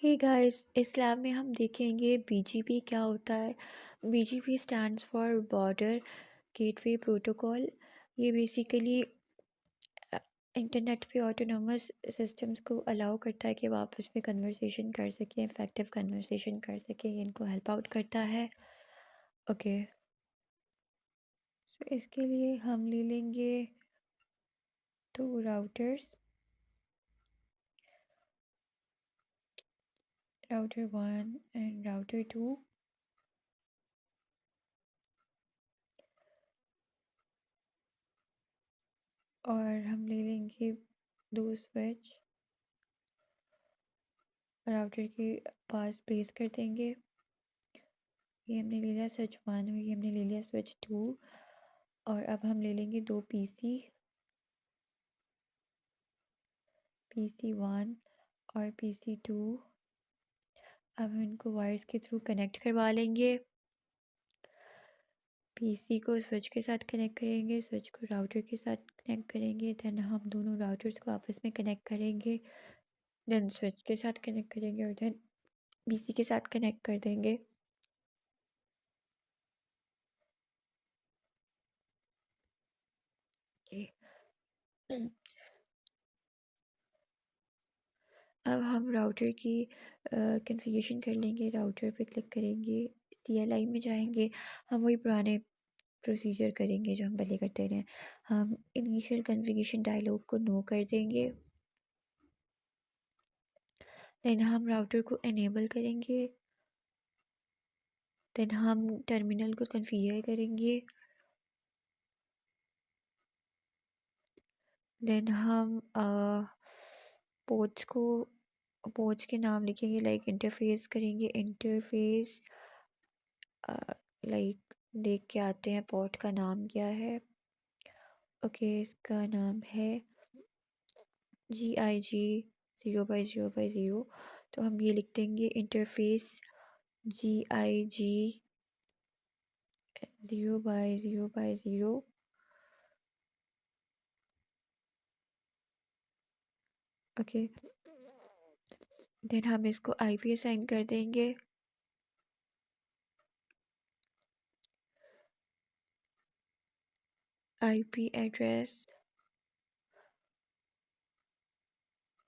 Hey guys, इस lab में हम देखेंगे बीजीपी क्या होता है। BGP stands for border gateway protocol. ये बेसिकली इंटरनेट पे ऑटोनोमस सिस्टम्स को अलाउ करता है कि वो आपस में कन्वर्सेशन कर सकें, इफेक्टिव कन्वर्सेशन कर सकें। ये इनको हेल्प आउट करता है। ओके, सो इसके लिए हम ले लेंगे दो राउटर्स, राउटर 1 एंड राउटर 2। और हम ले लेंगे दो स्विच, राउटर के पास प्लेस कर देंगे। ये हमने ले लिया स्विच 1 और ये हमने ले लिया स्विच 2। और अब हम ले लेंगे दो पीसी 1 और पीसी 2। अब हम इनको वायर्स के थ्रू कनेक्ट करवा लेंगे। पीसी को स्विच के साथ कनेक्ट करेंगे, स्विच को राउटर के साथ कनेक्ट करेंगे, देन हम दोनों राउटर्स को आपस में कनेक्ट करेंगे, देन स्विच के साथ कनेक्ट करेंगे और देन पीसी के साथ कनेक्ट कर देंगे। अब हम राउटर की कन्फिगरेशन कर लेंगे। राउटर पे क्लिक करेंगे, CLI में जाएंगे। हम वही पुराने प्रोसीजर करेंगे जो हम पहले करते रहे। हम इनिशियल कन्फिगरेशन डायलॉग को नो कर देंगे, देन हम राउटर को इनेबल करेंगे, देन हम टर्मिनल को कन्फिगर करेंगे, देन हम पोर्ट्स के नाम लिखेंगे, लाइक इंटरफेस करेंगे। इंटरफेस लाइक देख के आते हैं पोर्ट का नाम क्या है। ओके, इसका नाम है GIG 0/0/0। तो हम ये लिख देंगे इंटरफेस GIG 0/0/0। ओके, देन हम इसको IP असाइन कर देंगे। IP एड्रेस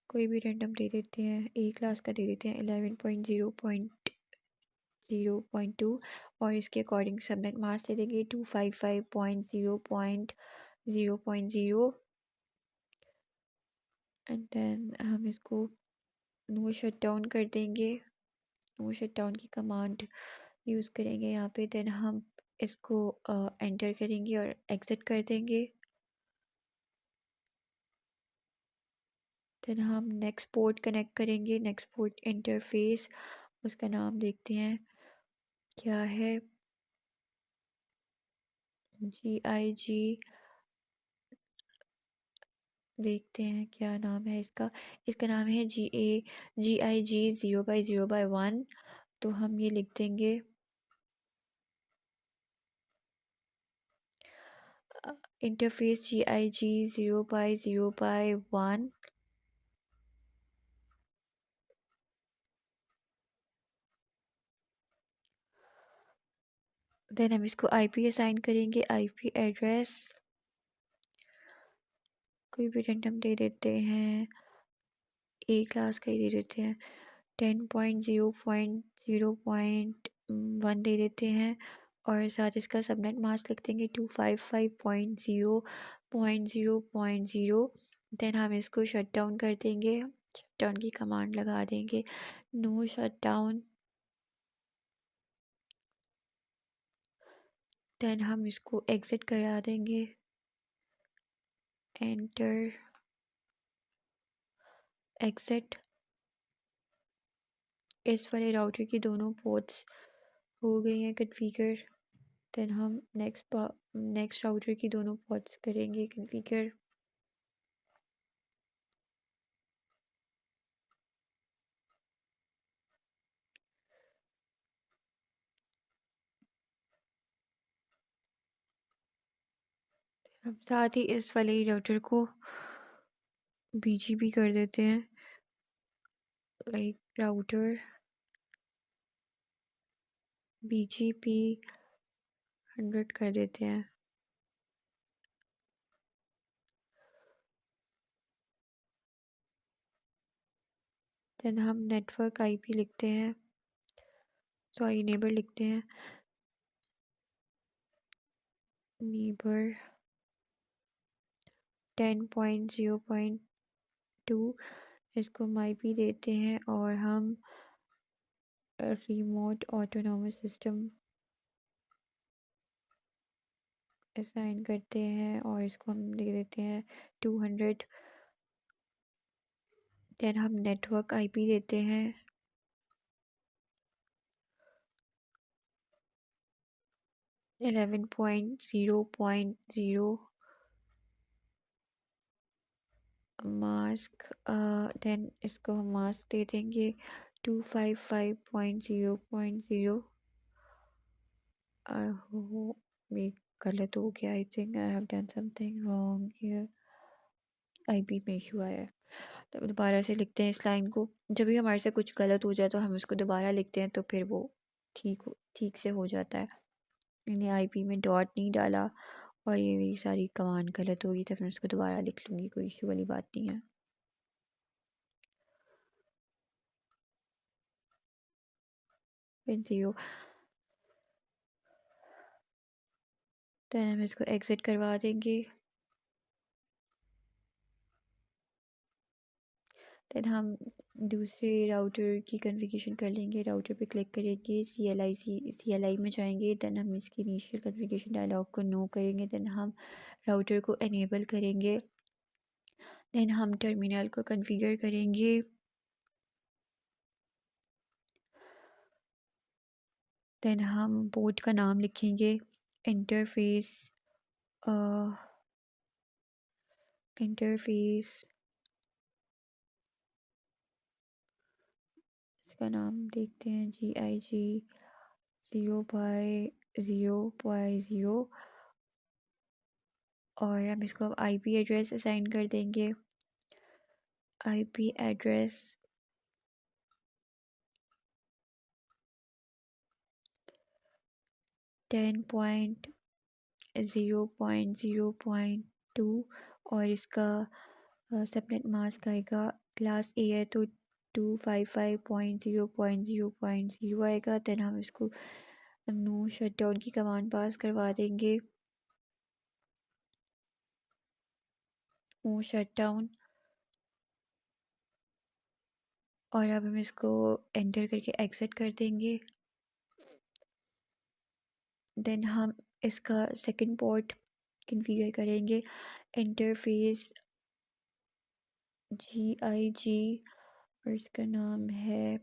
कोई भी रैंडम दे देते हैं, ए क्लास का दे देते हैं 11.0.0.2 और इसके अकॉर्डिंग सबनेट मास्क दे देंगे 255.0.0.0। एंड देन हम इसको नो शट डाउन कर देंगे। नो शट डाउन की कमांड यूज़ करेंगे यहाँ पे। देन हम इसको एंटर करेंगे और एग्ज़िट कर देंगे। देन हम नेक्स्ट पोर्ट कनेक्ट करेंगे, नेक्स्ट पोर्ट इंटरफेस, उसका नाम देखते हैं क्या है, GIG देखते हैं क्या नाम है इसका। इसका नाम है GIG 0/0/1। तो हम ये लिख देंगे इंटरफेस GIG 0/0/1। देन हम इसको IP असाइन करेंगे। IP एड्रेस कोई भी रैंडम दे देते हैं, ए क्लास का ही दे देते हैं, 10.0.0.1 दे देते हैं और साथ इसका सबनेट मास्क लिख देंगे 255.0.0.0। देन हम इसको शट डाउन कर देंगे, शट डाउन की कमांड लगा देंगे, नो शट डाउन। देन हम इसको एग्ज़िट करा देंगे, एंटर, एग्ज़िट। इस वाले राउटर की दोनों पोर्ट्स हो गई हैं कन्फिगर। देन हम नेक्स्ट राउटर की दोनों पोर्ट्स करेंगे कन्फिगर। हम साथ ही इस वाले राउटर को BGP कर देते हैं। लाइक राउटर BGP 100 कर देते हैं। देन हम नेटवर्क IP लिखते हैं, सॉरी नेबर लिखते हैं। नेबर 10.0.2 इसको हम IP देते हैं और हम रिमोट ऑटोनोमस सिस्टम असाइन करते हैं और इसको हम दे देते हैं 200। देन हम नेटवर्क IP देते हैं 11.0.0 मास्क। देन इसको हम मास्क दे देंगे 255.0.0। हो ये गलत हो गया। I think I have done something wrong here. IP में इशू आया है। तो दोबारा से लिखते हैं इस लाइन को। जब भी हमारे से कुछ गलत हो जाए तो हम इसको दोबारा लिखते हैं, तो फिर वो ठीक से हो जाता है। मैंने IP में डॉट नहीं डाला और ये मेरी सारी कमांड गलत होगी, तो फिर उसको दोबारा लिख लूँगी, कोई इशू वाली बात नहीं है। फिर 0। तो हम इसको एग्ज़िट करवा देंगे। देन हम दूसरे राउटर की कन्फिगरेशन कर लेंगे। राउटर पे क्लिक करेंगे, CLI में जाएंगे। देन हम इसकी इनिशियल कन्फिगरेशन डायलॉग को नो करेंगे। देन हम राउटर को एनेबल करेंगे। देन हम टर्मिनल को कॉन्फ़िगर करेंगे। देन हम पोर्ट का नाम लिखेंगे इंटरफेस इसका नाम देखते हैं GIG 0/0/0 और हम इसको IP एड्रेस असाइन कर देंगे। IP एड्रेस 10.0.0.2 और इसका सबनेट मास्क आएगा। क्लास A है तो 255.0.0.0 आएगा। देन हम इसको नो शटडाउन की कमांड पास करवा देंगे। नो शटडाउन और अब हम इसको एंटर करके एग्ज़िट कर देंगे। देन हम इसका सेकंड पोर्ट कॉन्फ़िगर करेंगे इंटरफेस GIG और इसका नाम है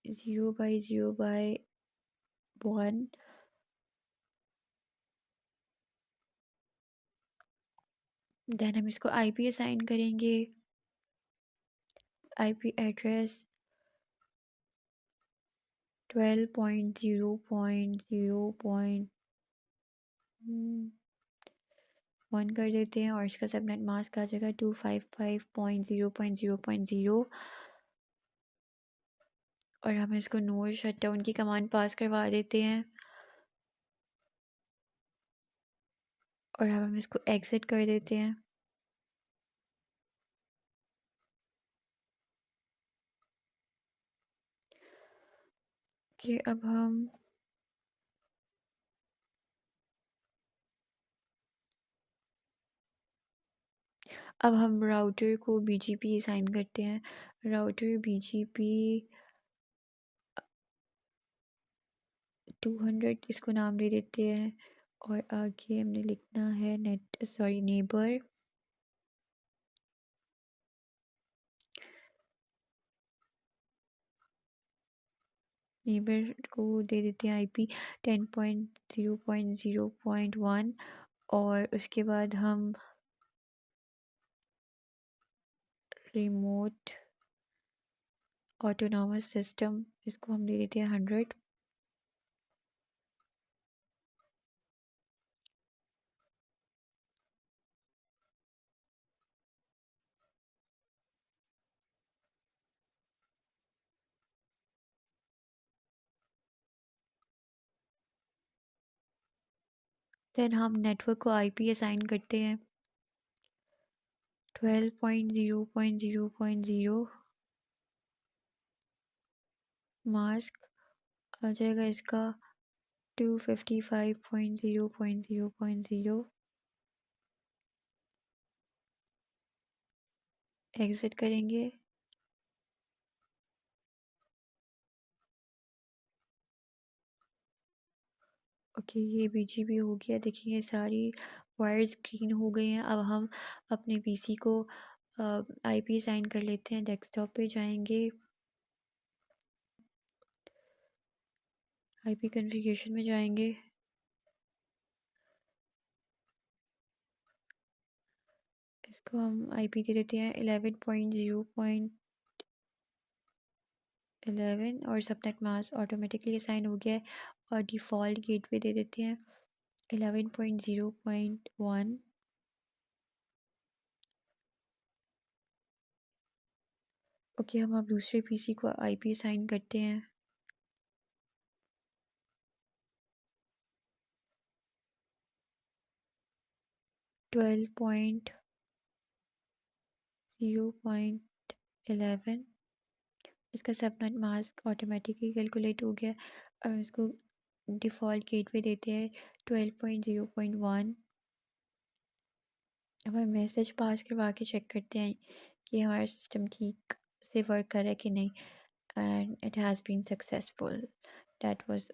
0/0/1। देन हम इसको IP असाइन करेंगे। IP एड्रेस 12.0.0.1 कर देते हैं और इसका सबनेट मास्क आ जाएगा 255.0.0.0 और हम इसको नो शटडाउन की कमांड पास करवा देते हैं और अब हम इसको एग्ज़िट कर देते हैं। कि अब हम राउटर को BGP असाइन करते हैं। राउटर BGP 200 इसको नाम दे देते हैं और आगे हमने लिखना है नेबर को दे देते हैं IP 10.0.0.1 और उसके बाद हम रिमोट ऑटोनॉमस सिस्टम इसको हम दे देते हैं 100। देन हम नेटवर्क को आईपी असाइन करते हैं 12.0.0.0 मास्क आ जाएगा इसका 255.0.0.0 एग्ज़िट करेंगे। ओके, ये बीजीपी हो गया। देखिए ये सारी वायर्स ग्रीन हो गई हैं। अब हम अपने पीसी को आईपी असाइन कर लेते हैं। डेस्कटॉप पे जाएंगे, आईपी कॉन्फ़िगरेशन में जाएंगे, इसको हम आईपी दे देते हैं 11.0.11 और सबनेट मास्क ऑटोमेटिकली असाइन हो गया है। और डिफ़ॉल्ट गेटवे दे देते हैं 11.0.1। ओके, हम अब दूसरे पीसी को आईपी असाइन करते हैं 12.0.11। इसका सबनेट मास्क ऑटोमेटिकली कैलकुलेट हो गया। अब इसको डिफ़ॉल्ट गेटवे देते हैं 12.0.1। अब हम मैसेज पास करवा के चेक करते हैं कि हमारा सिस्टम ठीक से वर्क कर रहा है कि नहीं। And it has been successful. That was